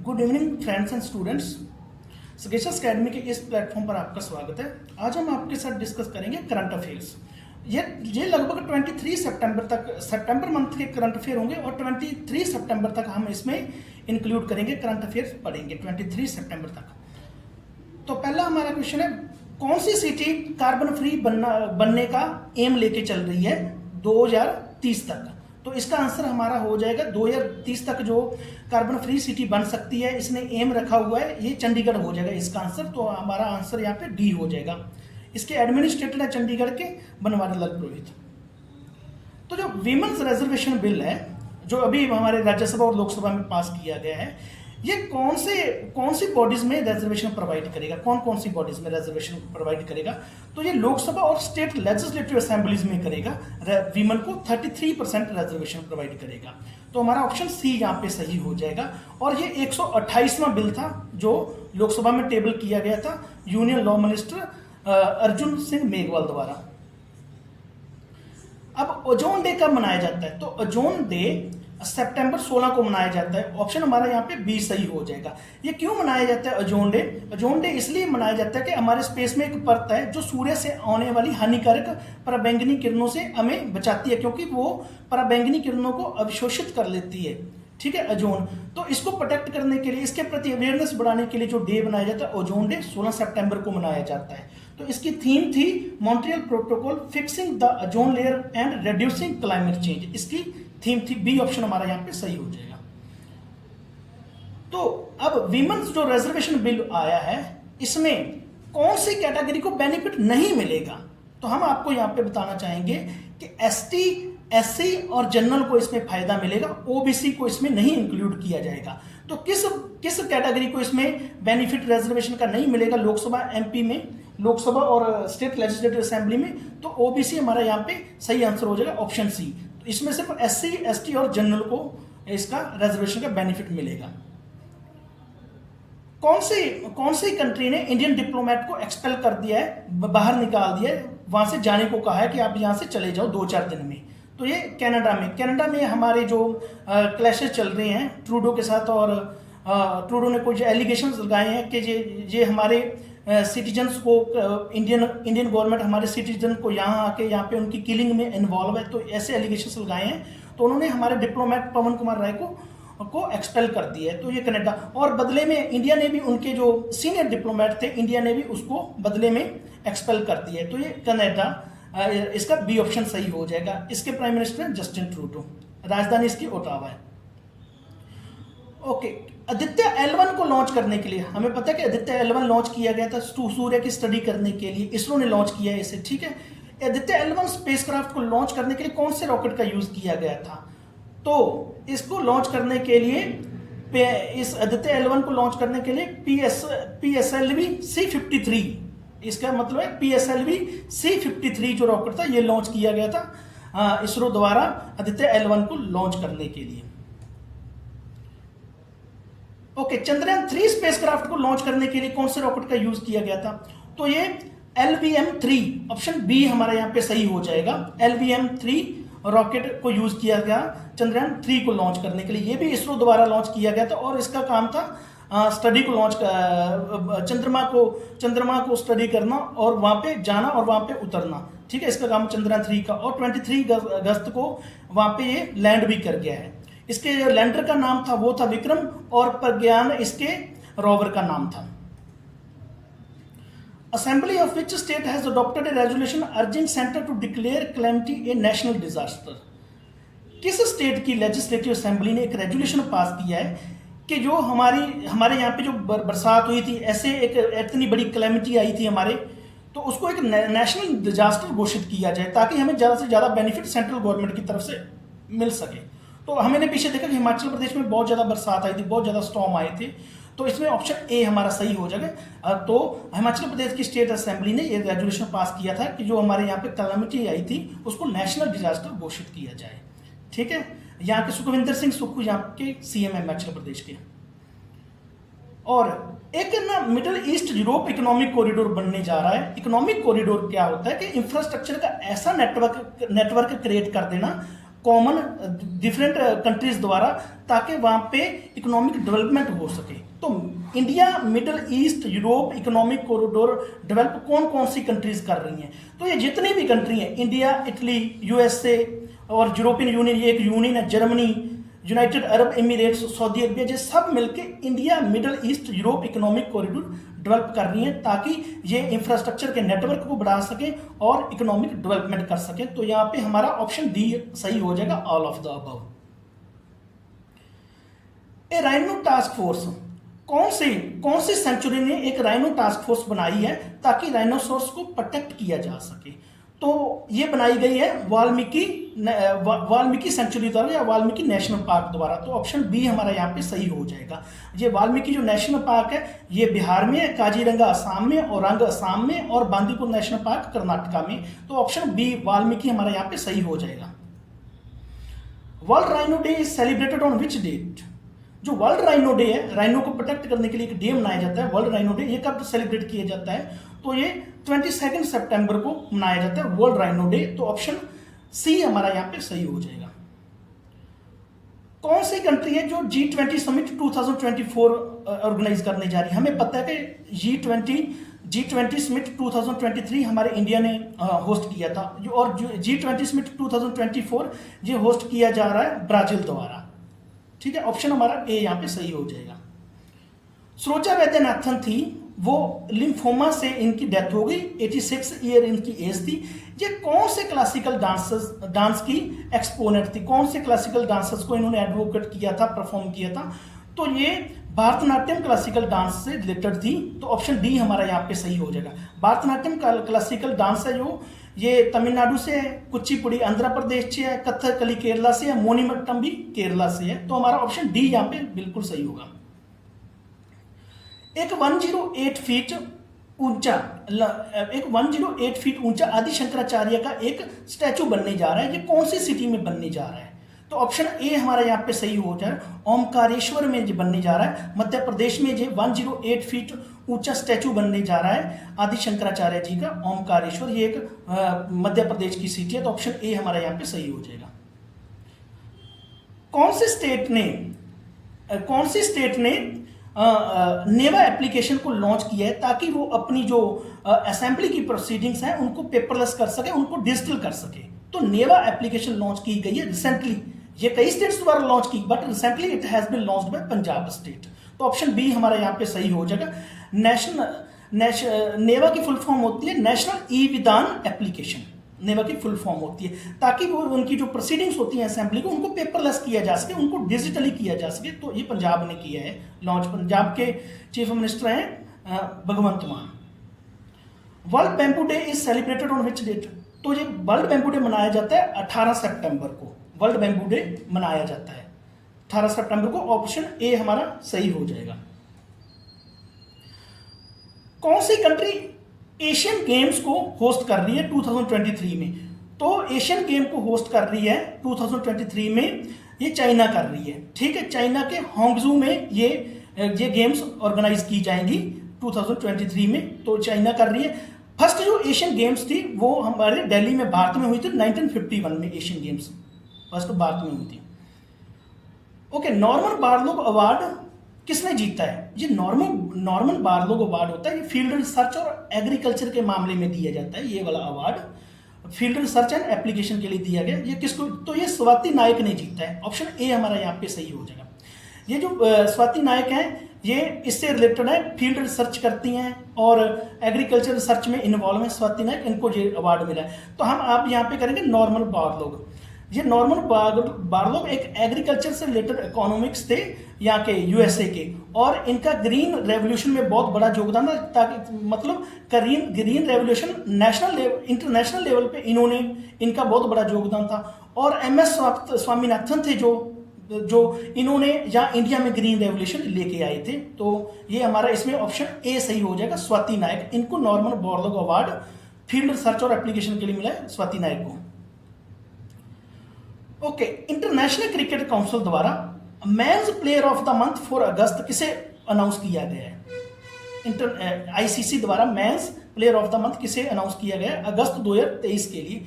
Good evening friends and students. Suggestions academy के इस platform पर आपका स्वागत है। आज हम आपके साथ डिस्कस करेंगे करंट अफेयर्स। ये लगभग 23 सितंबर तक, सितंबर मंथ के करंट अफेयर होंगे और 23 सितंबर तक हम इसमें इंक्लूड करेंगे, करंट अफेयर्स पढ़ेंगे 23 सितंबर तक। तो पहला हमारा क्वेश्चन है, कौन सी सिटी कार्बन फ्री बनने का एम लेके चल रही है 2030 तक? तो इसका आंसर हमारा हो जाएगा 2030 तक जो कार्बन फ्री सिटी बन सकती है, इसने एम रखा हुआ है, ये चंडीगढ़ हो जाएगा इसका आंसर। तो हमारा आंसर यहाँ पे डी हो जाएगा। इसके एडमिनिस्ट्रेटर है चंडीगढ़ के बनवारी लाल पुरोहित। तो जो वीमेन्स रिजर्वेशन बिल है जो अभी हमारे राज्यसभा और लोकसभा में पास किया गया है, ये कौन सी बॉडीज में रिजर्वेशन प्रोवाइड करेगा? कौन सी बॉडीज में रिजर्वेशन प्रोवाइड करेगा? तो ये लोकसभा और स्टेट लेजिस्लेटिव असेंबलीज में करेगा। वीमेन को 33% रिजर्वेशन प्रोवाइड करेगा। तो हमारा ऑप्शन सी यहाँ पे सही हो जाएगा। और ये 128वां बिल था जो लोकसभा में टेबल किया गया था union law minister Arjun Singh Meghwal द्वारा। अब ओजोन डे कब मनाया जाता है? तो ओजोन डे सितंबर 16 को मनाया जाता है। ऑप्शन हमारा यहाँ पे बी सही हो जाएगा। ये क्यों मनाया जाता है ओजोन डे? ओजोन डे इसलिए मनाया जाता है कि हमारे स्पेस में एक परत है जो सूर्य से आने वाली हानिकारक पराबैंगनी किरणों से हमें बचाती है, क्योंकि वो पराबैंगनी किरणों को अवशोषित कर लेती है। ठीक है, ओजोन। तो इसको प्रोटेक्ट करने के लिए, इसके प्रति अवेयरनेस बढ़ाने के लिए जो डे बनाया जाता है ओजोन डे 16 सितंबर को मनाया जाता है। तो इसकी थीम थी Montreal protocol fixing the ozone layer and reducing climate change. इसकी थीम थी। बी ऑप्शन हमारा यहाँ पे सही हो जाएगा। तो अब वीमेन्स जो रिजर्वेशन बिल आया है, इसमें कौन सी कैटेगरी को बेनिफिट नहीं मिलेगा? तो हम आपको यहाँ पे बताना चाहेंगे कि एसटी, एससी और जनरल को इसमें फायदा मिलेगा, ओबीसी को इसमें नहीं इंक्लूड किया जाएगा। तो किस कैटेगरी को इसमें बेनिफिट रिजर्वेशन का नहीं मिलेगा लोकसभा एमपी में, लोकसभा और स्टेट लेजिस्लेटिव असेंबली में? तो ओबीसी हमारा यहाँ पे सही आंसर हो जाएगा, ऑप्शन सी। तो इसमें सिर्फ एससी, एसटी और जनरल को इसका रिजर्वेशन का बेनिफिट मिलेगा। कौन सी कंट्री ने इंडियन डिप्लोमेट को एक्सपेल कर दिया है, बाहर निकाल दिया है, वहां से जाने को कहा है कि आप यहां से चले जाओ 2-4 दिन में? तो ये कनाडा में हमारे जो क्लैशेस चल रहे हैं ट्रूडो के साथ, और ट्रूडो ने कुछ एलिगेशंस लगाए हैं कि ये हमारे सिटीजन्स को, इंडियन गवर्नमेंट हमारे सिटीजन को यहाँ आके यहाँ पे उनकी किलिंग में इन्वॉल्व है। तो ऐसे एलिगेशंस लगाए हैं। तो उन्होंने हमारे डिप्लोमेट पवन कुमार राय को एक्सपेल कर दिया है। तो ये कनाडा, और बदले में इंडिया ने भी, उनके जो सीनियर डिप्लोमेट थे, इंडिया ने भी उसको बदले में एक्सपेल कर दिया है। तो ये कनाडा, इसका बी ऑप्शन सही हो जाएगा। इसके प्राइम मिनिस्टर हैं जस्टिन ट्रूडो, राजधानी इसकी ओटावा है। ओके, आदित्य L1 को लॉन्च करने के लिए, हमें पता है कि आदित्य L1 लॉन्च किया गया था सूर्य की स्टडी करने के लिए, इसरो ने लॉन्च किया है इसे। ठीक है, आदित्य L1 स्पेसक्राफ्ट को लॉन्च करने के लिए कौन से रॉकेट का यूज किया गया था? तो इसको लॉन्च करने के लिए, इस आदित्य L1 को लॉन्च करने के लिए PSLV C53, इसका मतलब है PSLV C53 जो रॉकेट था, ये लॉन्च किया गया था इसरो द्वारा आदित्य L1 को लॉन्च करने के लिए। ओके, चंद्रयान 3 स्पेसक्राफ्ट को लॉन्च करने के लिए कौन से रॉकेट का यूज किया गया था? तो ये LVM-3, ऑप्शन बी हमारा यहाँ पे सही हो जाएगा। LVM-3 रॉकेट को यूज किया गया चंद्रयान 3 को लॉन्च करने के लिए। ये भी इसरो द्वारा लॉन्च किया गया था और इसका काम था स्टडी को लॉन्च, चंद्रमा को स्टडी करना और वहां पे जाना और वहां पे उतरना। ठीक है, इसका काम चंद्रयान 3 का। और 23 अगस्त को वहां पे ये लैंड भी कर गया है। इसके लैंडर का नाम था, वो था विक्रम, और प्रज्ञान इसके रोवर का नाम था। Assembly of which state has adopted a resolution urging centre to declare calamity a national disaster? किस स्टेट की लेजिस्लेटिव असेंबली ने एक रेजोल्यूशन पास किया है कि जो हमारे यहाँ पे जो बरसात हुई थी, ऐसे एक इतनी बड़ी कैलेमिटी आई थी हमारे, तो उसको एक नेशनल डिजास्टर घोषित किया जाए ताकि हमें ज्यादा से ज्यादा बेनिफिट सेंट्रल गवर्नमेंट की तरफ से मिल सके। तो हमने पीछे देखा कि हिमाचल प्रदेश में बहुत ज्यादा बरसात आई थी, बहुत ज्यादा स्टॉर्म आए थे। तो इसमें ऑप्शन ए हमारा सही हो जाएगा। तो हिमाचल प्रदेश की स्टेट असेंबली ने यह रेजोल्यूशन पास किया था कि जो हमारे यहाँ पे कैलेमिटी आई थी उसको नेशनल डिजास्टर घोषित किया जाए। ठीक है, यहाँ के सुखविंदर सिंह सुक्खू यहाँ के सीएम है हिमाचल प्रदेश के। और एक ना middle east Europe economic corridor बनने जा रहा है। इकोनॉमिक कॉरिडोर क्या होता है कि इंफ्रास्ट्रक्चर का ऐसा नेटवर्क क्रिएट कर देना कॉमन डिफरेंट कंट्रीज द्वारा, ताकि वहाँ पे इकोनॉमिक डेवलपमेंट हो सके। तो India middle east Europe economic corridor develop कौन कौन सी कंट्रीज कर रही हैं? तो ये जितनी भी कंट्री हैं, इंडिया, इटली, यूएसए और यूरोपियन यूनियन, ये एक यूनियन है, Germany, United Arab Emirates, Saudi Arabia, ये सब मिलके India middle east Europe economic corridor develop कर रही हैं, ताकि ये इंफ्रास्ट्रक्चर के नेटवर्क को बढ़ा सकें और इकोनॉमिक डेवलपमेंट कर सकें। तो यहाँ पे हमारा ऑप्शन डी सही हो जाएगा, all of the above. A rhino task force, कौन सी सेंचुरी ने एक राइनो टास्क फोर्स बनाई है ताकि राइनोसोर्स को प्रोटेक्ट किया जा सके? तो ये बनाई गई है वाल्मीकि सेंचुरी द्वारा या वाल्मीकि नेशनल पार्क द्वारा। तो ऑप्शन बी हमारा यहाँ पे सही हो जाएगा। ये वाल्मीकि जो नेशनल पार्क है ये बिहार में है, काजीरंगा असम में, औरंग असम में और बांदीपुर नेशनल पार्क कर्नाटका में। तो ऑप्शन बी वाल्मीकि हमारा यहाँ पे सही हो जाएगा। World rhino day is celebrated on which date? जो वर्ल्ड राइनो डे है, राइनो को प्रोटेक्ट करने के लिए एक डे मनाया जाता है, वर्ल्ड राइनो डे, ये कब सेलिब्रेट किया जाता है? तो ये 22 सितंबर को मनाया जाता है वर्ल्ड राइनो डे। तो ऑप्शन सी हमारा यहां पे सही हो जाएगा। कौन सी कंट्री है जो G20 समिट 2024 ऑर्गेनाइज करने जा रही है? हमें पता है कि G20 समिट 2023 हमारे इंडिया ने होस्ट किया था, और G20 समिट 2024 ये होस्ट किया जा रहा है ब्राजील द्वारा। ठीक है, ऑप्शन हमारा ए यहाँ पे सही हो जाएगा। सरोजा वैद्यनाथन थी, वो लिम्फोमा से इनकी डेथ हो गई, 86 ईयर इनकी एज थी। ये कौन से क्लासिकल डांस की एक्सपोनेंट थी? कौन से क्लासिकल डांसर्स को इन्होंने एडवोकेट किया था, परफॉर्म किया था? तो ये भारतनाट्यम क्लासिकल डांस से रिलेटेड थी। तो ऑप्शन डी हमारा यहाँ पे सही हो जाएगा। भारतनाट्यम क्लासिकल डांस है जो ये तमिलनाडु से है, कुचिपुड़ी आंध्र प्रदेश से है, कथकली केरला से है, मोहिनीअट्टम भी केरला से है। तो हमारा ऑप्शन डी यहाँ पे बिल्कुल सही होगा। एक 108 फीट ऊंचा आदि शंकराचार्य का एक स्टैचू बनने जा रहा है, ये कौन सी सिटी में बनने जा रहा है? तो ऑप्शन ए हमारा यहाँ पे सही हो जाए, ओमकारेश्वर में ये बनने जा रहा है, मध्य प्रदेश में ये 108 फीट ऊंचा स्टैचू बनने जा रहा है आदि शंकराचार्य जी का, ओमकारेश्वर, ये एक मध्य प्रदेश की सिटी है। तो ऑप्शन ए हमारा यहाँ पे सही हो जाएगा। कौन सी स्टेट ने नेवा एप्लीकेशन को लॉन्च किया है ताकि वो अपनी जो असेंबली की प्रोसीडिंग्स हैं उनको पेपरलेस कर सके, उनको डिजिटल कर सके? तो नेवा एप्लीकेशन लॉन्च की गई है रिसेंटली, ये कई स्टेट्स द्वारा लॉन्च की, but recently it has been launched by Punjab state. तो ऑप्शन बी हमारा यहाँ पे सही हो जाएगा। नेवा की फुल फॉर्म होती है नेशनल ई विधान एप्लीकेशन, नेवा की फुल फॉर्म होती है, ताकि वो उनकी जो प्रोसीडिंग्स होती हैं असेंबली को, उनको पेपरलेस किया जा सके, उनको डिजिटली किया जा सके। तो ये पंजाब ने किया है लॉन्च। पंजाब के चीफ मिनिस्टर हैं Bhagwant Mann. World bamboo day is celebrated on which date? तो ये वर्ल्ड बैम्बू डे मनाया जाता है 18 सितंबर को, वर्ल्ड बैम्बू डे मनाया जाता है 18 सितंबर को। ऑप्शन ए हमारा सही हो जाएगा। कौन सी कंट्री एशियन गेम्स को होस्ट कर रही है 2023 में? तो एशियन गेम को होस्ट कर रही है 2023 में ये चाइना कर रही है। ठीक है, चाइना के होंगजू में ये गेम्स ऑर्गेनाइज की जाएंगी 2023 में। तो चाइना कर रही है। फर्स्ट जो एशियन गेम्स थी वो हमारे दिल्ली में, भारत में हुई थी 1951 में। एशियन गेम्स फर्स्ट भारत में हुई थी। ओके, नॉर्मन बार्लोग अवार्ड किसने जीता है? ये नॉर्मन बार्लोग अवार्ड होता है, ये फील्ड रिसर्च और एग्रीकल्चर के मामले में दिया जाता है। ये वाला award field research and application के लिए दिया गया। ये किसको? तो ये स्वाति नायक ने जीता है। ऑप्शन ए हमारा यहाँ पे सही हो जाएगा। ये जो स्वाति नायक हैं ये इससे रिलेटेड है, फील्ड रिसर्च करती हैं और एग्रीकल्चर रिसर्च में इन्वॉल्व है स्वाति नायक, इनको ये अवार्ड मिला है। तो हम आप यहाँ पे करेंगे नॉर्मन बार्लोग। ये नॉर्मन बार्लोग एक एग्रीकल्चर से रिलेटेड इकोनॉमिक्स थे यहाँ के, यूएसए के, और इनका ग्रीन रेवोल्यूशन में बहुत बड़ा योगदान था। ताकि मतलब green revolution national level, international level पे इनका बहुत बड़ा योगदान था। और MS स्वामीनाथन थे जो इन्होंने यहाँ इंडिया में ग्रीन रेवोल्यूशन लेके आए थे। तो ये हमारा इसमें ऑप्शन ए सही हो जाएगा, स्वाति नायक। इनको Norman Borlaug award field research और एप्लीकेशन के लिए मिला है, स्वाति नायक को। ओके, इंटरनेशनल क्रिकेट काउंसिल द्वारा men's player of the month for अगस्त किसे अनाउंस किया गया है? ICC द्वारा men's player of the month किसे अनाउंस किया गया है अगस्त 2023 के लिए?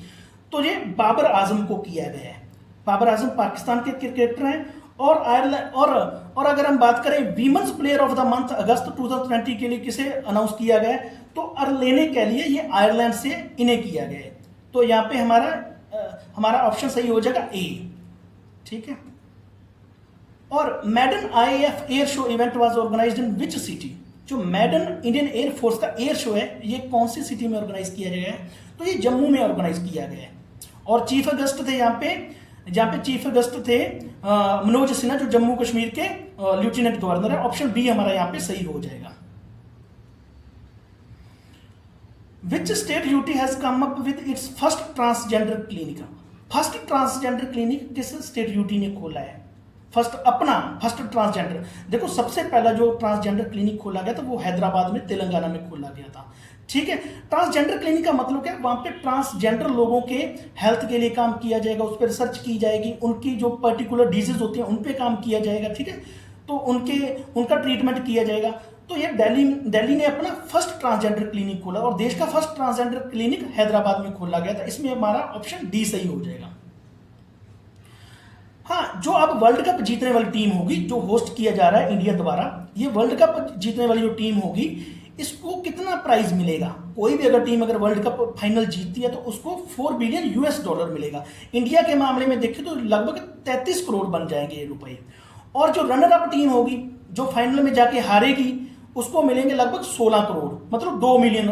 तो ये बाबर आजम को किया गया है। बाबर आजम पाकिस्तान के क्रिकेटर हैं। और आयरलैंड और अगर हम बात करें women's player of the month अगस्त 2020 के लिए किसे अनाउंस किया गया है, तो अरलेने के लिए ये आयरलैंड से इन्हें किया गया है। तो यहाँ पे हमारा ऑप्शन सही हो जाएगा ए। ठीक है। और maiden IAF air show event was organised in which city? जो मैडन इंडियन एयर फोर्स का एयर शो है ये कौन सी सिटी में ऑर्गेनाइज किया गया है? तो ये जम्मू में ऑर्गेनाइज किया गया है। और चीफ गेस्ट थे यहाँ पे चीफ गेस्ट थे मनोज सिन्हा, जो जम्मू कश्मीर के लेफ्टिनेंट गवर्नर है। ऑप्शन बी हमारा यहाँ पे सही हो जाएगा। Which state UT has come up with its first transgender clinic? First transgender clinic किस स्टेट यूटी ने खोला है? फर्स्ट ट्रांसजेंडर, देखो सबसे पहला जो ट्रांसजेंडर क्लिनिक खोला गया था वो हैदराबाद में, तेलंगाना में खोला गया था। ठीक है। ट्रांसजेंडर क्लिनिक का मतलब क्या है? वहां पे ट्रांसजेंडर लोगों के हेल्थ के लिए काम किया जाएगा, उस पर रिसर्च की जाएगी, उनकी जो पर्टिकुलर डिजीज होती है उन पे काम किया जाएगा। ठीक है। तो उनका ट्रीटमेंट किया जाएगा। तो ये दिल्ली ने अपना फर्स्ट ट्रांसजेंडर क्लिनिक खोला और देश का फर्स्ट ट्रांसजेंडर क्लिनिक हैदराबाद में खोला गया था। इसमें हमारा ऑप्शन डी सही हो जाएगा। हाँ, जो अब वर्ल्ड कप जीतने वाली टीम होगी, जो होस्ट किया जा रहा है इंडिया द्वारा, ये वर्ल्ड कप जीतने वाली जो टीम होगी इसको कितना प्राइज मिलेगा? कोई भी अगर टीम वर्ल्ड कप फाइनल जीतती है तो उसको $4 बिलियन मिलेगा। इंडिया के मामले में देखें तो लगभग 33 करोड़ बन जाएंगे ये रुपए। और जो रनर अप टीम होगी, जो फाइनल में जाके हारेगी, उसको मिलेंगे लगभग 16 करोड़, मतलब $2 मिलियन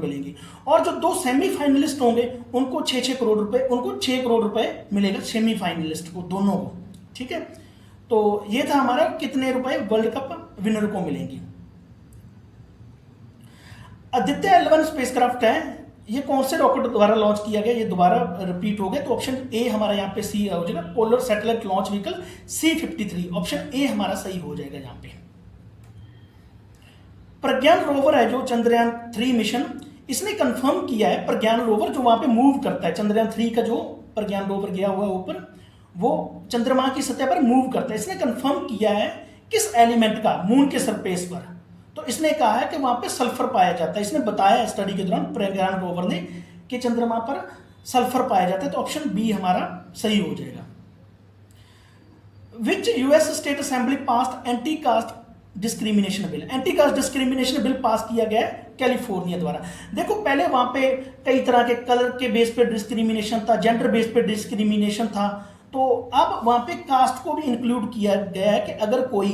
मिलेंगे। और जो 2 सेमीफाइनलिस्ट होंगे उनको 6 करोड़ रुपए मिलेगा सेमीफाइनलिस्ट को, दोनों को। ठीक है। तो ये था हमारा कितने रुपए वर्ल्ड कप विनर को मिलेंगे। आदित्य L1 स्पेसक्राफ्ट है, ये कौन से रॉकेट द्वारा लॉन्च किया गया? ये दोबारा रिपीट हो गया। तो ऑप्शन ए हमारा यहाँ पे सी हो जाएगा। Polar satellite launch vehicle C-53, option A हमारा सही हो जाएगा यहाँ पे। प्रज्ञान रोवर है जो चंद्रयान 3 मिशन, इसने कंफर्म किया है, प्रज्ञान रोवर जो वहां पे मूव करता है, चंद्रयान 3 का जो प्रज्ञान रोवर गया हुआ है ऊपर, वो चंद्रमा की सतह पर मूव करता है। इसने कंफर्म किया है किस एलिमेंट का? मून के सरफेस पर। तो इसने कहा है कि वहां पे सल्फर पाया जाता है। इसने बताया स्टडी के दौरान प्रज्ञान रोवर ने कि चंद्रमा पर सल्फर पाया जाता है। तो ऑप्शन बी हमारा सही हो जाएगा। Which US state assembly passed anti caste discrimination bill? Anti caste discrimination bill pass किया गया है कैलिफोर्निया द्वारा। देखो पहले वहां पे कई तरह के कलर के बेस पे डिस्क्रिमिनेशन था, जेंडर बेस पे डिस्क्रिमिनेशन था। तो अब वहां पे कास्ट को भी इंक्लूड किया गया है कि अगर कोई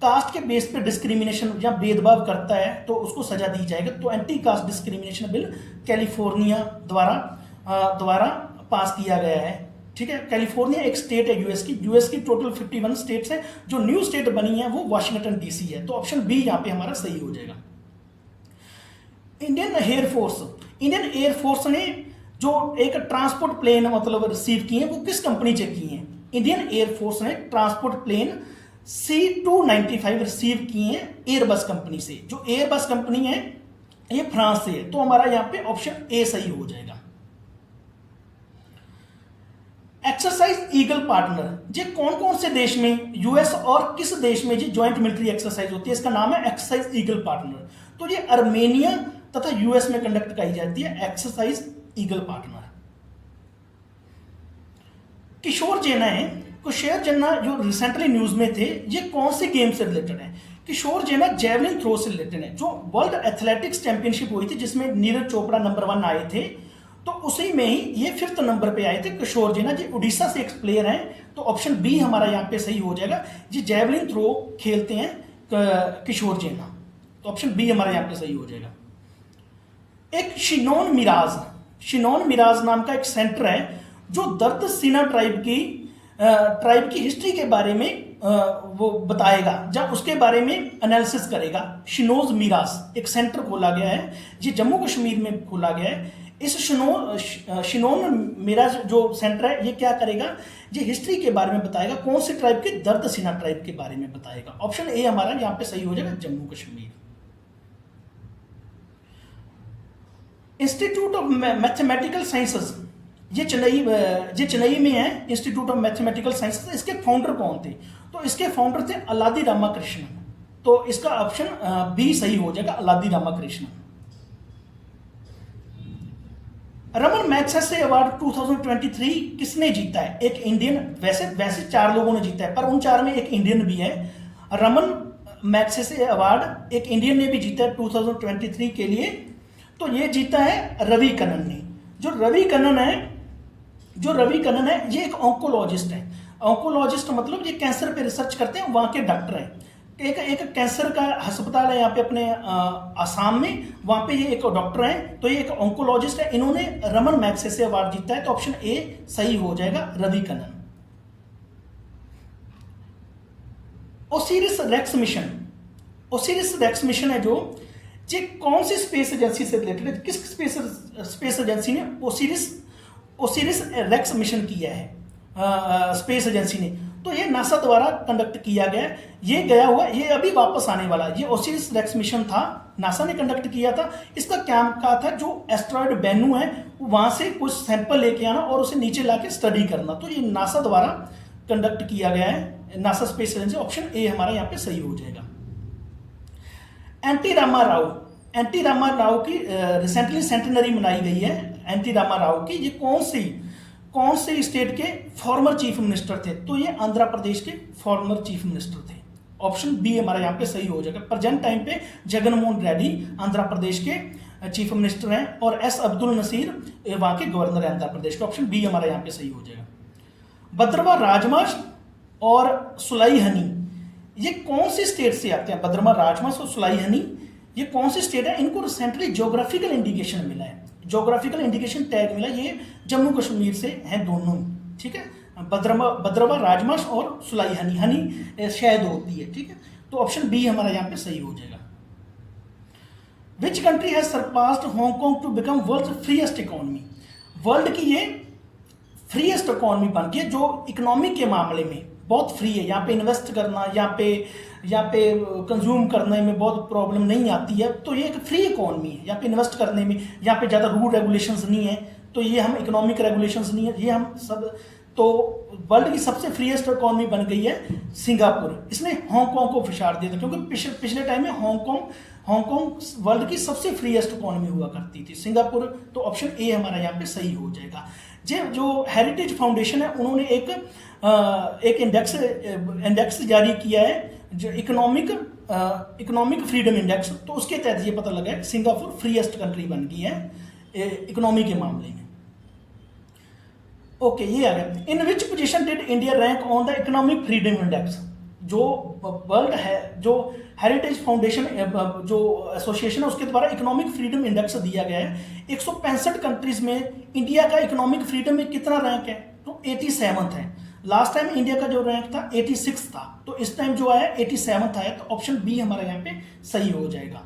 कास्ट के बेस पे डिस्क्रिमिनेशन या भेदभाव करता है तो उसको सजा दी जाएगी। तो anti caste discrimination bill California द्वारा पास किया गया है। ठीक है। कैलिफोर्निया एक स्टेट है यूएस की टोटल 51 स्टेट्स है। जो न्यू स्टेट बनी है वो वाशिंगटन डीसी है। तो ऑप्शन बी यहाँ पे हमारा सही हो जाएगा। इंडियन एयरफोर्स ने जो एक ट्रांसपोर्ट प्लेन मतलब रिसीव किए हैं वो किस कंपनी से किए हैं? इंडियन एयरफोर्स ने ट्रांसपोर्ट प्लेन C-295 रिसीव किए हैं एयरबस कंपनी से। जो एयरबस कंपनी है ये फ्रांस से है। तो हमारा यहाँ पे ऑप्शन ए सही हो जाएगा। एक्सरसाइज ईगल पार्टनर, ये कौन कौन से देश में, यूएस और किस देश में ये ज्वाइंट मिलिट्री एक्सरसाइज होती है? इसका नाम है एक्सरसाइज ईगल पार्टनर। तो ये अर्मेनिया तथा यूएस में कंडक्ट की जाती है एक्सरसाइज ईगल पार्टनर। किशोर जेना जो रिसेंटली न्यूज में थे, ये कौन सी गेम से रिलेटेड है? किशोर जेना जेवलिन थ्रो से रिलेटेड है। जो वर्ल्ड एथलेटिक्स चैंपियनशिप हुई थी जिसमें नीरज चोपड़ा नंबर 1 आए थे, तो उसी में ही ये 5th नंबर पे आए थे किशोर जेना जी। उड़ीसा से एक प्लेयर हैं। तो ऑप्शन बी हमारा यहाँ पे सही हो जाएगा। जी जेवलिन थ्रो खेलते हैं किशोर जेना। तो ऑप्शन बी हमारा यहाँ पे सही हो जाएगा। एक शिनोन मिराज नाम का एक सेंटर है जो दर्द सीना ट्राइब की हिस्ट्री के बारे में वो बताएगा, जब उसके बारे में एनालिसिस करेगा। शिनोज मिराज एक सेंटर खोला गया है, ये जम्मू कश्मीर में खोला गया है। इस शिनोन मिराज जो सेंटर है ये क्या करेगा? ये हिस्ट्री के बारे में बताएगा। कौन सी ट्राइब के? दर्द सीना ट्राइब के बारे में बताएगा। ऑप्शन ए हमारा यहाँ पे सही हो जाएगा, Jammu Kashmir. Institute of mathematical sciences, ये चेन्नई में है इंस्टीट्यूट ऑफ मैथमेटिकल साइंसेस। इसके फाउंडर कौन थे? तो इसके फाउंडर थे अलादी रामाकृष्णन। तो इसका ऑप्शन बी सही हो जाएगा, अलादी रामाकृष्णन। रमन मैग्सेसे अवार्ड 2023 किसने जीता है? एक इंडियन, वैसे वैसे 4 लोगों ने जीता है, पर उन 4 में एक इंडियन भी है। रमन मैग्सेसे अवार्ड एक इंडियन ने भी जीता है 2023 के लिए, तो ये जीता है रवि कन्नन ने। जो रवि कन्नन है ये एक ऑन्कोलॉजिस्ट है। ऑन्कोलॉजिस्ट मतलब ये कैंसर पे रिसर्च करते हैं, वहाँ के डॉक्टर हैं। एक कैंसर का अस्पताल है यहाँ पे अपने आसाम में, वहाँ पे ये एक डॉक्टर हैं, तो ये एक ऑन्कोलॉजिस्ट है। इन्होंने रमन मैग्सेसे अवार्ड जीता है, तो ऑप्शन ए सही हो जाएगा, Ravi Kannan. Osiris Rex mission है जो, ये कौन सी स्पेस एजेंसी से रिलेटेड है? किस स्पेस एजेंसी ने ओसिरिस रेक्स मिशन किया है स्पेस एजेंसी ने? तो ये नासा द्वारा कंडक्ट किया गया है। ये गया हुआ, ये अभी वापस आने वाला। ये ओसिरिस रेक्स मिशन था, नासा ने कंडक्ट किया था। इसका क्या था, जो एस्ट्रॉयड बेनू है वहां से कुछ सैंपल लेके आना और उसे नीचे लाके स्टडी करना। तो ये नासा द्वारा कंडक्ट किया गया है, NASA space agency. Option A हमारा यहाँ पे सही हो जाएगा। एनटी रामा राव की रिसेंटली सेंटेनरी मनाई गई है। एनटी रामा राव की, ये कौन से स्टेट के फॉर्मर चीफ मिनिस्टर थे? तो ये आंध्र प्रदेश के फॉर्मर चीफ मिनिस्टर थे। ऑप्शन बी हमारा यहाँ पे सही हो जाएगा। प्रेजेंट टाइम पे जगनमोहन रेड्डी आंध्र प्रदेश के चीफ मिनिस्टर हैं और एस अब्दुल नसीर वहां के गवर्नर है आंध्र प्रदेश के। ऑप्शन बी हमारा यहाँ पे सही हो जाएगा। भद्रवा राजमास और सुलाई हनी, ये कौन सी स्टेट से आते हैं? भद्रमा राजमास और सुलाई हनी, ये कौन सी स्टेट है? इनको रिसेंटली ज्योग्राफिकल इंडिकेशन मिला है, ज्योग्राफिकल इंडिकेशन टैग मिला। ये जम्मू कश्मीर से हैं दोनों, ठीक है। भद्रवा राजमास और सुलाई हनी शहद होती है, ठीक है। तो ऑप्शन बी हमारा यहाँ पे सही हो जाएगा। Which country has surpassed Hong Kong to become world freest economy? World की ये फ्रीएस्ट इकोनॉमी बन गई है, जो इकोनॉमी के मामले में बहुत फ्री है। यहाँ पे इन्वेस्ट करना, यहाँ पे कंज्यूम करने में बहुत प्रॉब्लम नहीं आती है। तो ये एक फ्री इकोनॉमी है, यहाँ पे इन्वेस्ट करने में, यहाँ पे ज़्यादा रूल रेगुलेशंस नहीं है। तो ये हम इकोनॉमिक रेगुलेशंस नहीं है, ये हम सब। तो वर्ल्ड की सबसे फ्रीएस्ट इकोनॉमी बन गई है सिंगापुर। इसने हांगकांग को फिशार दिया था, क्योंकि पिछले टाइम में हांगकांग वर्ल्ड की सबसे फ्रीएस्ट इकोनॉमी हुआ करती थी, सिंगापुर। तो ऑप्शन ए हमारा यहाँ पे सही हो जाएगा। जो हेरिटेज फाउंडेशन है, उन्होंने एक इंडेक्स जारी किया है, जो इकोनॉमिक फ्रीडम इंडेक्स। तो उसके तहत ये पता लगा है सिंगापुर फ्रीएस्ट कंट्री बन गई है इकोनॉमी के मामले में। ओके, ये आ गया। In which position did India rank on the economic freedom index? जो वर्ल्ड है, जो हेरिटेज फाउंडेशन जो एसोसिएशन है, उसके द्वारा इकोनॉमिक फ्रीडम इंडेक्स दिया गया है। 165 कंट्रीज में इंडिया का इकोनॉमिक फ्रीडम में कितना रैंक है? तो 87th है। लास्ट टाइम इंडिया का जो रैंक था 86 था, तो इस टाइम जो आया 87th आया। तो ऑप्शन बी हमारा यहाँ पे सही हो जाएगा।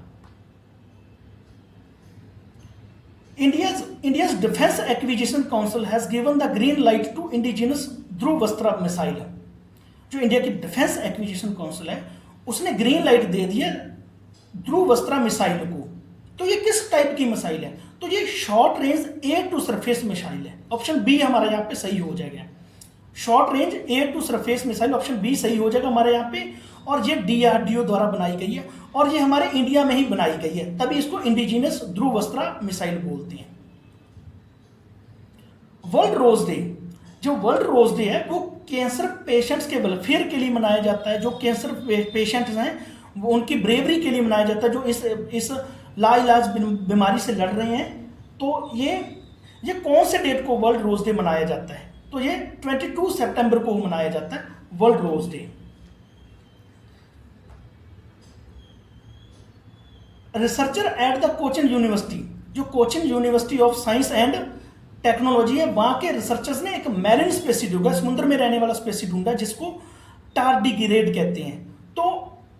India's Defense Acquisition Council has given the green light to indigenous Dhruvastra missile. जो इंडिया की डिफेंस एक्विजिशन काउंसिल है, उसने ग्रीन लाइट दे दी है ध्रुवस्त्रा मिसाइल को। तो ये किस टाइप की मिसाइल है? तो ये short range air to surface missile है। ऑप्शन बी हमारा यहाँ पे सही हो जाएगा। Short range air to surface missile, option B सही हो जाएगा हमारे यहाँ पे। और ये DRDO द्वारा बनाई गई है, और ये हमारे इंडिया में ही बनाई गई है, तभी इसको इंडिजिनस ध्रुवस्त्रा मिसाइल बोलते हैं। वर्ल्ड रोज डे, जो वर्ल्ड रोज डे है, वो कैंसर पेशेंट्स के वेलफेयर के लिए मनाया जाता है। जो कैंसर पेशेंट्स हैं, वो उनकी ब्रेवरी के लिए मनाया जाता है, जो इस लाइलाज बीमारी से लड़ रहे हैं। तो ये कौन से डेट को वर्ल्ड रोज डे मनाया जाता है? तो ये 22 सितंबर को मनाया जाता है world rose day. Researcher at the Cochin university, जो Cochin university of science and technology है, वहां के रिसर्चर्स ने एक मैरिन स्पेसी ढूंढा, समुद्र में रहने वाला स्पेसी ढूंढा, जिसको टार्डिग्रेड कहते हैं। तो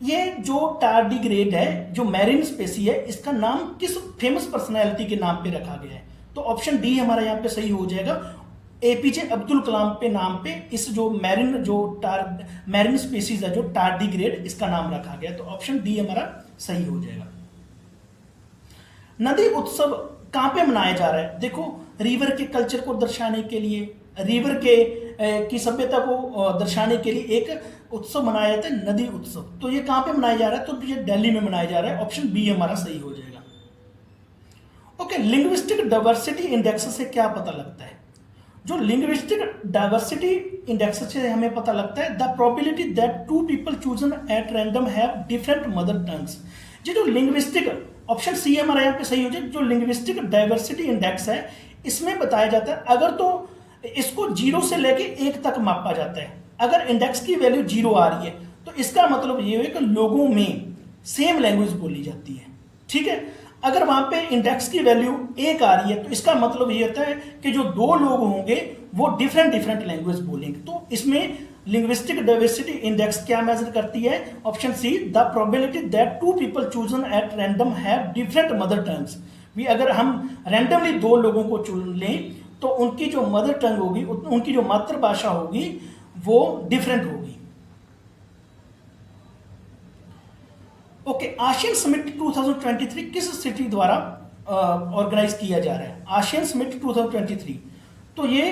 ये जो टार्डिग्रेड है, जो मैरिन स्पेसी है, इसका नाम किस फेमस पर्सनैलिटी के नाम पे रखा गया है? तो ऑप्शन डी हमारा यहाँ पे सही हो जाएगा। APJ अब्दुल कलाम पे नाम पे इस जो मैरिन स्पेसीज है, जो टार्डिग्रेड, इसका नाम रखा गया। तो ऑप्शन डी हमारा सही हो जाएगा। नदी उत्सव कहां पे मनाया जा रहा है? देखो, रिवर के कल्चर को दर्शाने के लिए, रिवर की सभ्यता को दर्शाने के लिए एक उत्सव मनाया जाता है, नदी उत्सव। तो ये कहां पे मनाया जा रहा है? तो ये दिल्ली में मनाया जा रहा है। ऑप्शन बी हमारा सही हो जाएगा। ओके, लिंग्विस्टिक डाइवर्सिटी इंडेक्स से क्या पता लगता है? जो लिंग्विस्टिक डाइवर्सिटी इंडेक्स से हमें पता लगता है the probability that two people chosen at random have different mother tongues. ये जो लिंग्विस्टिक, ऑप्शन सी हमारा यहाँ पे सही हो जाए, जो लिंग्विस्टिक डाइवर्सिटी इंडेक्स है इसमें बताया जाता है अगर तो इसको 0 से लेके 1 तक मापा जाता है। अगर इंडेक्स की वैल्यू 0 आ रही है तो इसका मतलब ये है कि लोगों में सेम लैंग्वेज बोली जाती है, ठीक है। अगर वहां पे इंडेक्स की वैल्यू 1 आ रही है तो इसका मतलब ये होता है कि जो 2 लोग होंगे वो डिफरेंट लैंग्वेज बोलेंगे। तो इसमें लिंग्विस्टिक डाइवर्सिटी इंडेक्स क्या मेजर करती है? Option C, the probability that two people chosen at random have different mother tongues. भी अगर हम रैंडमली 2 लोगों को चुन लें तो उनकी जो मदर टंग होगी, उनकी जो मातृभाषा होगी वो डिफरेंट होगी। ओके, आशियन समिट 2023 किस सिटी द्वारा ऑर्गेनाइज किया जा रहा है? आशियन समिट 2023 तो ये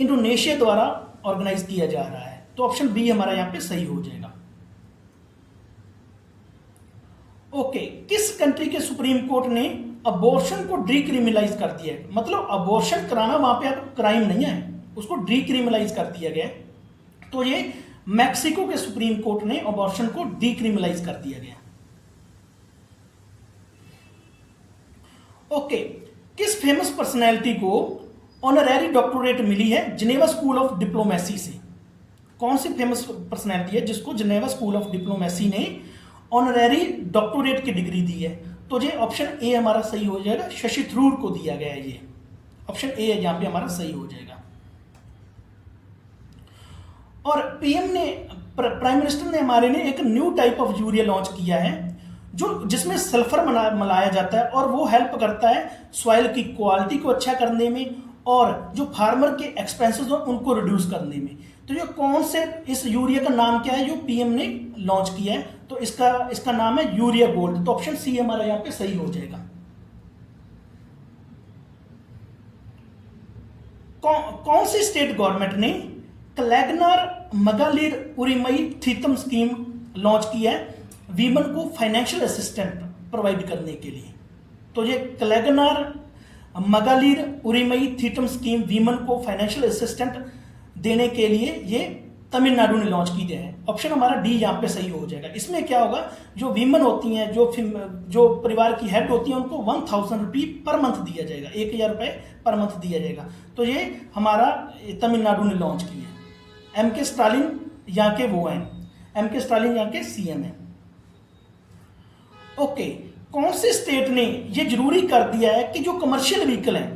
इंडोनेशिया द्वारा ऑर्गेनाइज किया जा रहा है। तो ऑप्शन बी हमारा यहां पे सही हो जाएगा। ओके, किस कंट्री के सुप्रीम कोर्ट ने अबॉर्शन को डीक्रिमिनलाइज कर दिया है? मतलब अबॉर्शन कराना वहां पे अब क्राइम नहीं है, उसको डीक्रिमिनलाइज कर दिया गया है। तो ये मैक्सिको के सुप्रीम कोर्ट ने अबॉर्शन को डीक्रिमिनलाइज कर दिया गया। ओके, किस फेमस पर्सनैलिटी को ऑनरेरी डॉक्टरेट मिली है जिनेवा स्कूल ऑफ डिप्लोमेसी से? कौन सी फेमस पर्सनैलिटी है जिसको जिनेवा स्कूल ऑफ डिप्लोमेसी ने ऑनरेरी डॉक्टरेट की डिग्री दी है? तो ये ऑप्शन ए हमारा सही हो जाएगा, शशि थरूर को दिया गया है। ये ऑप्शन ए है यहां पे हमारा सही हो जाएगा। और पीएम ने, प्राइम मिनिस्टर ने हमारे ने एक new type of urea launch किया है जो जिसमें सल्फर मिलाया जाता है और वो हेल्प करता है सॉइल की क्वालिटी को अच्छा करने में और जो फार्मर के एक्सपेंसेस हो उनको रिड्यूस करने में। तो ये कौन से, इस यूरिया का नाम क्या है जो पीएम ने लॉन्च किया है? तो इसका नाम है यूरिया गोल्ड। तो ऑप्शन सी हमारा यहां पे सही हो जाएगा। कौन सी स्टेट गवर्नमेंट ने कलेगनार मगालिर उरिमई थीतम स्कीम लॉन्च की है वीमन को फाइनेंशियल असिस्टेंट प्रोवाइड करने के लिए? तो ये कलेगनार मगालिर उरिमई थीतम स्कीम वीमन को फाइनेंशियल असिस्टेंट देने के लिए ये तमिलनाडु ने लॉन्च की है। ऑप्शन हमारा डी यहां पे सही हो जाएगा। इसमें क्या होगा, जो वीमन होती हैं, जो परिवार की हेड होती हैं, उनको 1000 रुपये पर मंथ दिया जाएगा, 1000 रुपये पर मंथ दिया जाएगा। तो ये हमारा तमिलनाडु ने लॉन्च की है। एम के स्टालिन यहाँ के वो हैं, एम के स्टालिन यहाँ के सीएम हैं। ओके, कौन से स्टेट ने ये जरूरी कर दिया है कि जो कमर्शियल व्हीकल हैं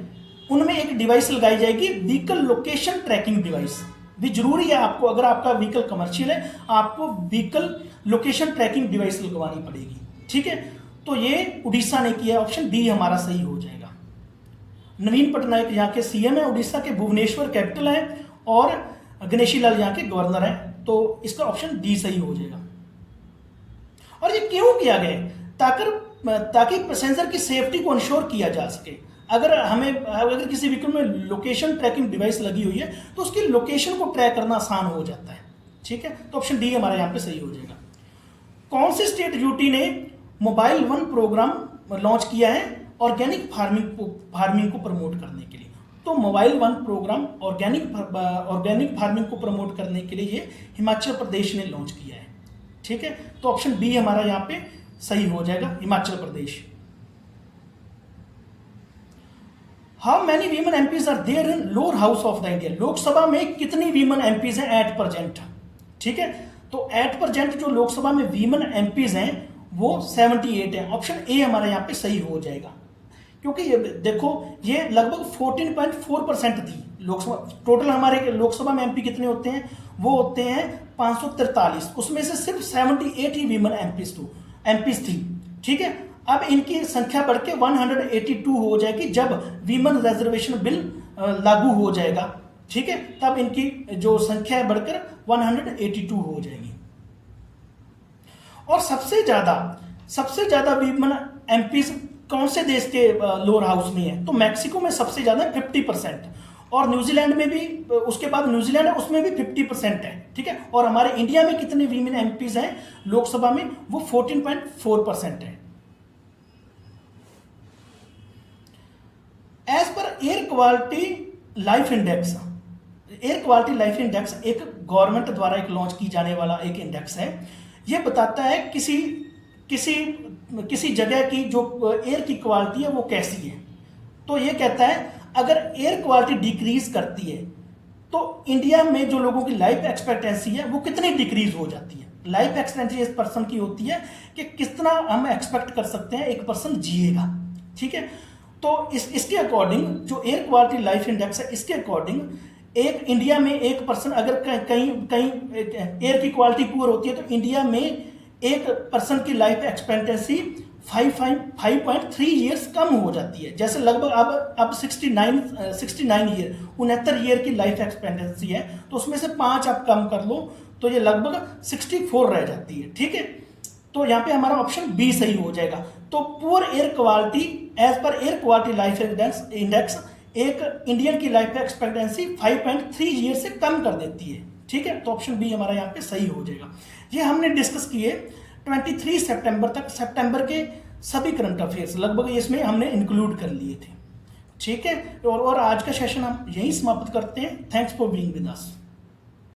उनमें एक डिवाइस लगाई जाएगी, व्हीकल लोकेशन ट्रैकिंग डिवाइस भी जरूरी है आपको। अगर आपका व्हीकल कमर्शियल है आपको व्हीकल लोकेशन ट्रैकिंग डिवाइस लगवानी पड़ेगी, ठीक है। तो ये उड़ीसा ने किया, ऑप्शन डी हमारा सही हो जाएगा। नवीन पटनायक यहाँ के सीएम है, उड़ीसा के भुवनेश्वर कैपिटल है और गणेशी लाल यहाँ के गवर्नर हैं। तो इसका ऑप्शन डी सही हो जाएगा। और ये क्यों किया गया? ताकि पैसेंजर की सेफ्टी को इंश्योर किया जा सके। अगर किसी व्हीकल में लोकेशन ट्रैकिंग डिवाइस लगी हुई है तो उसकी लोकेशन को ट्रैक करना आसान हो जाता है, ठीक है। तो ऑप्शन डी हमारा यहाँ पे सही हो जाएगा। कौन सी स्टेट यूटी ने मोबाइल वन प्रोग्राम लॉन्च किया है ऑर्गेनिक फार्मिंग को प्रमोट करने के लिए? तो mobile one programme organic farming को प्रमोट करने के लिए ये हिमाचल प्रदेश ने लॉन्च किया है, ठीक है। तो ऑप्शन बी हमारा यहाँ पे सही हो जाएगा, Himachal Pradesh. How many women MPs are there in lower house of the India? Lok Sabha में कितनी वीमेन एमपीज हैं एट प्रेजेंट, ठीक है। तो एट प्रेजेंट जो लोकसभा में वीमेन एमपीज हैं वो 78 है। ऑप्शन ए हमारा यहाँ पे सही हो जाएगा, क्योंकि ये देखो ये लगभग 14.4% थी लोकसभा। टोटल हमारे लोकसभा में एमपी कितने होते हैं? वो होते हैं 543, उसमें से सिर्फ 78 ही वीमेन एमपीज थी, ठीक है। अब इनकी संख्या बढ़ के 182 हो जाएगी जब वीमेन रिजर्वेशन बिल लागू हो जाएगा, ठीक है। तब इनकी जो संख्या है बढ़कर 182 हो जाएगी। और सबसे ज्यादा वीमेन एमपीज कौन से देश के लोअर हाउस में है? तो मैक्सिको में सबसे ज्यादा 50%, और न्यूजीलैंड में भी, उसके बाद न्यूजीलैंड है उसमें भी 50% है, ठीक है। और हमारे इंडिया में कितने वीमेन एमपीज हैं लोकसभा में? वो 14.4% है। Air quality life index, air quality life index एक गवर्नमेंट द्वारा एक लॉन्च की जाने वाला एक इंडेक्स है। ये बताता है किसी किसी किसी जगह की जो एयर की क्वालिटी है वो कैसी है। तो ये कहता है अगर एयर क्वालिटी डिक्रीज करती है तो इंडिया में जो लोगों की लाइफ एक्सपेक्टेंसी है वो कितनी डिक्रीज हो जाती है। लाइफ एक्सपेक्टेंसी इस पर्सन की होती है कि कितना हम एक्सपेक्ट कर सकते हैं एक पर्सन जिएगा, ठीक है। तो इसके अकॉर्डिंग जो एयर क्वालिटी लाइफ इंडेक्स है, इसके अकॉर्डिंग एक इंडिया में एक पर्सन अगर कहीं कहीं एयर की क्वालिटी पुअर होती है तो इंडिया में एक पर्सन की लाइफ एक्सपेक्टेंसी 5.3 ईयर्स कम हो जाती है। जैसे लगभग अब 69 ईयर 69 ईयर की लाइफ एक्सपेक्टेंसी है, तो उसमें से 5 आप कम कर लो तो ये लगभग 64 रह जाती है, ठीक है। तो यहाँ पे हमारा ऑप्शन बी सही हो जाएगा। तो poor air quality as per air quality life index एक इंडियन की लाइफ एक्सपेक्टेंसी 5.3 ईयर से कम कर देती है, ठीक है। तो ऑप्शन बी हमारा यहाँ पे सही हो जाएगा। ये हमने डिस्कस किए 23 सितंबर तक, सितंबर के सभी करंट अफेयर्स लगभग इसमें हमने इंक्लूड कर लिए थे, ठीक है। और आज का सेशन हम यहीं समाप्त करते हैं। Thanks for being with us.